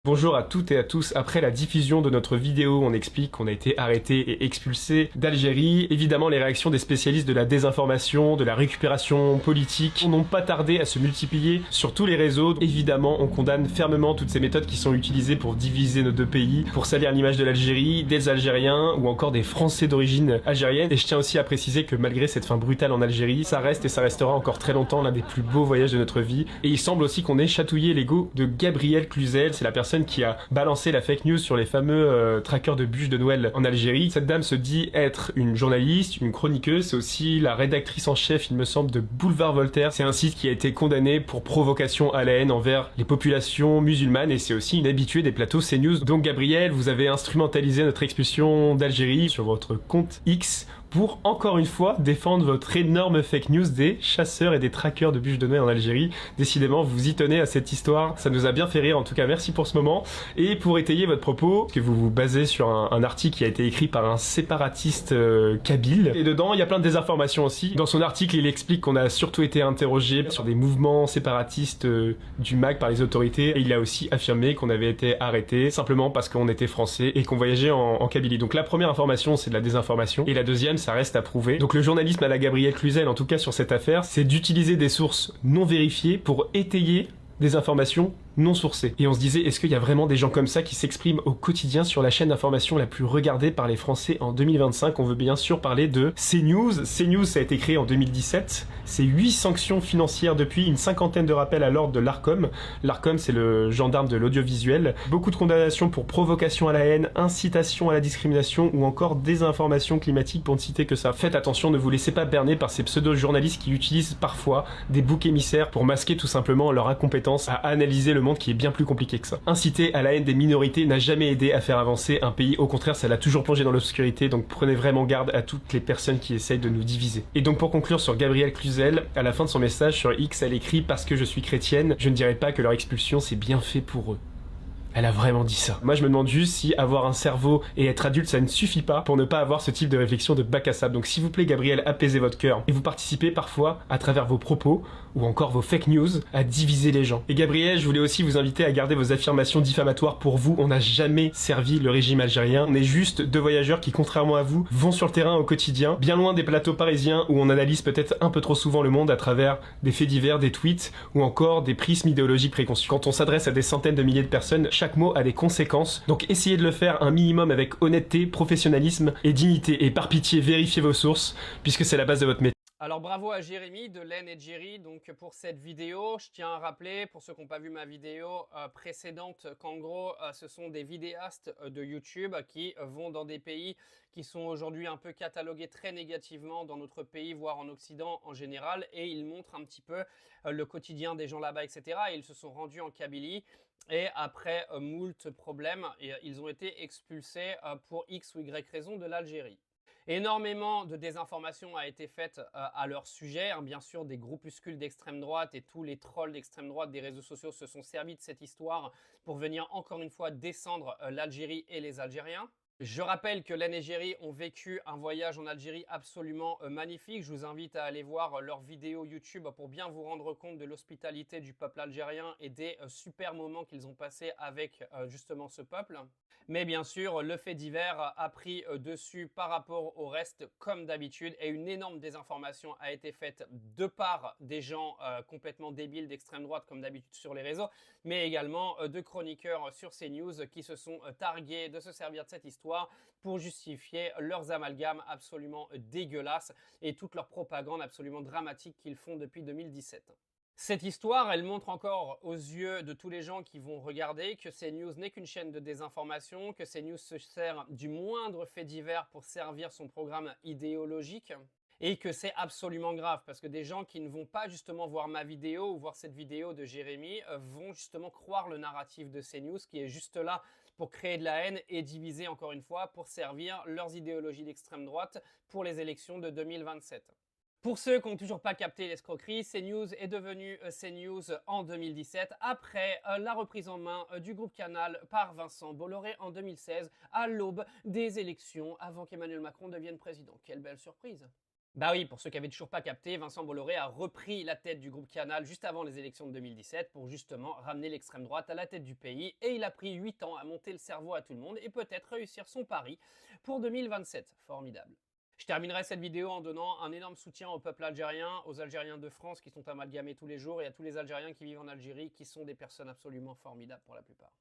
Bonjour à toutes et à tous. Après la diffusion de notre vidéo, on explique qu'on a été arrêté et expulsé d'Algérie. Évidemment, les réactions des spécialistes de la désinformation, de la récupération politique n'ont pas tardé à se multiplier sur tous les réseaux. Évidemment, on condamne fermement toutes ces méthodes qui sont utilisées pour diviser nos deux pays, pour salir l'image de l'Algérie, des Algériens ou encore des Français d'origine algérienne. Et je tiens aussi à préciser que malgré cette fin brutale en Algérie, ça reste et ça restera encore très longtemps l'un des plus beaux voyages de notre vie. Et il semble aussi qu'on ait chatouillé l'ego de Gabrielle Cluzel. C'est la personne qui a balancé la fake news sur les fameux trackers de bûches de Noël en Algérie. Cette dame se dit être une journaliste, une chroniqueuse, c'est aussi la rédactrice en chef, il me semble, de Boulevard Voltaire. C'est un site qui a été condamné pour provocation à la haine envers les populations musulmanes et c'est aussi une habituée des plateaux CNews. Donc Gabrielle, vous avez instrumentalisé notre expulsion d'Algérie sur votre compte X pour, encore une fois, défendre votre énorme fake news des chasseurs et des trackers de bûches de Noël en Algérie. Décidément, vous y tenez à cette histoire. Ça nous a bien fait rire, en tout cas, merci pour ce moment. Et pour étayer votre propos, que vous vous basez sur un article qui a été écrit par un séparatiste kabyle. Et dedans, il y a plein de désinformations aussi. Dans son article, il explique qu'on a surtout été interrogé sur des mouvements séparatistes du MAC par les autorités. Et il a aussi affirmé qu'on avait été arrêté simplement parce qu'on était français et qu'on voyageait en Kabylie. Donc la première information, c'est de la désinformation. Et la deuxième, ça reste à prouver. Donc le journalisme à la Gabrielle Cluzel, en tout cas sur cette affaire, c'est d'utiliser des sources non vérifiées pour étayer des informations non sourcées. Et on se disait, est-ce qu'il y a vraiment des gens comme ça qui s'expriment au quotidien sur la chaîne d'information la plus regardée par les Français en 2025? On veut bien sûr parler de CNews. CNews, ça a été créé en 2017. C'est 8 sanctions financières depuis, une cinquantaine de rappels à l'ordre de l'Arcom. L'Arcom, c'est le gendarme de l'audiovisuel. Beaucoup de condamnations pour provocation à la haine, incitation à la discrimination ou encore désinformation climatique pour ne citer que ça. Faites attention, ne vous laissez pas berner par ces pseudo-journalistes qui utilisent parfois des boucs émissaires pour masquer tout simplement leur incompétence à analyser le monde qui est bien plus compliqué que ça. Inciter à la haine des minorités n'a jamais aidé à faire avancer un pays, au contraire ça l'a toujours plongé dans l'obscurité, donc prenez vraiment garde à toutes les personnes qui essayent de nous diviser. Et donc pour conclure sur Gabrielle Cluzel, à la fin de son message sur X, elle écrit « Parce que je suis chrétienne, je ne dirais pas que leur expulsion c'est bien fait pour eux ». Elle a vraiment dit ça. Moi je me demande juste si avoir un cerveau et être adulte ça ne suffit pas pour ne pas avoir ce type de réflexion de bac à sable. Donc s'il vous plaît Gabrielle, apaisez votre cœur. Et vous participez parfois, à travers vos propos, ou encore vos fake news, à diviser les gens. Et Gabrielle, je voulais aussi vous inviter à garder vos affirmations diffamatoires pour vous. On n'a jamais servi le régime algérien. On est juste deux voyageurs qui, contrairement à vous, vont sur le terrain au quotidien, bien loin des plateaux parisiens où on analyse peut-être un peu trop souvent le monde à travers des faits divers, des tweets, ou encore des prismes idéologiques préconçus. Quand on s'adresse à des centaines de milliers de personnes, chaque mot a des conséquences, donc essayez de le faire un minimum avec honnêteté, professionnalisme et dignité. Et par pitié, vérifiez vos sources, puisque c'est la base de votre métier. Alors bravo à Jérémy de Laine et Jerry donc pour cette vidéo. Je tiens à rappeler pour ceux qui n'ont pas vu ma vidéo précédente qu'en gros ce sont des vidéastes de YouTube qui vont dans des pays qui sont aujourd'hui un peu catalogués très négativement dans notre pays, voire en Occident en général, et ils montrent un petit peu le quotidien des gens là-bas, etc. Et ils se sont rendus en Kabylie. Et après moult problèmes, ils ont été expulsés pour X ou Y raison de l'Algérie. Énormément de désinformation a été faite à leur sujet. Bien sûr, des groupuscules d'extrême droite et tous les trolls d'extrême droite des réseaux sociaux se sont servis de cette histoire pour venir encore une fois descendre l'Algérie et les Algériens. Je rappelle que Laine et Jerry ont vécu un voyage en Algérie absolument magnifique. Je vous invite à aller voir leurs vidéos YouTube pour bien vous rendre compte de l'hospitalité du peuple algérien et des super moments qu'ils ont passés avec justement ce peuple. Mais bien sûr, le fait divers a pris dessus par rapport au reste comme d'habitude et une énorme désinformation a été faite de part des gens complètement débiles d'extrême droite comme d'habitude sur les réseaux, mais également de chroniqueurs sur CNews qui se sont targués de se servir de cette histoire pour justifier leurs amalgames absolument dégueulasses et toute leur propagande absolument dramatique qu'ils font depuis 2017. Cette histoire, elle montre encore aux yeux de tous les gens qui vont regarder que CNews n'est qu'une chaîne de désinformation, que CNews se sert du moindre fait divers pour servir son programme idéologique et que c'est absolument grave parce que des gens qui ne vont pas justement voir ma vidéo ou voir cette vidéo de Jérémy vont justement croire le narratif de CNews qui est juste là pour créer de la haine et diviser encore une fois pour servir leurs idéologies d'extrême droite pour les élections de 2027. Pour ceux qui n'ont toujours pas capté l'escroquerie, CNews est devenu CNews en 2017 après la reprise en main du groupe Canal par Vincent Bolloré en 2016 à l'aube des élections avant qu'Emmanuel Macron devienne président. Quelle belle surprise! Bah oui, pour ceux qui avaient toujours pas capté, Vincent Bolloré a repris la tête du groupe Canal juste avant les élections de 2017 pour justement ramener l'extrême droite à la tête du pays et il a pris 8 ans à monter le cerveau à tout le monde et peut-être réussir son pari pour 2027. Formidable. Je terminerai cette vidéo en donnant un énorme soutien au peuple algérien, aux Algériens de France qui sont amalgamés tous les jours et à tous les Algériens qui vivent en Algérie qui sont des personnes absolument formidables pour la plupart.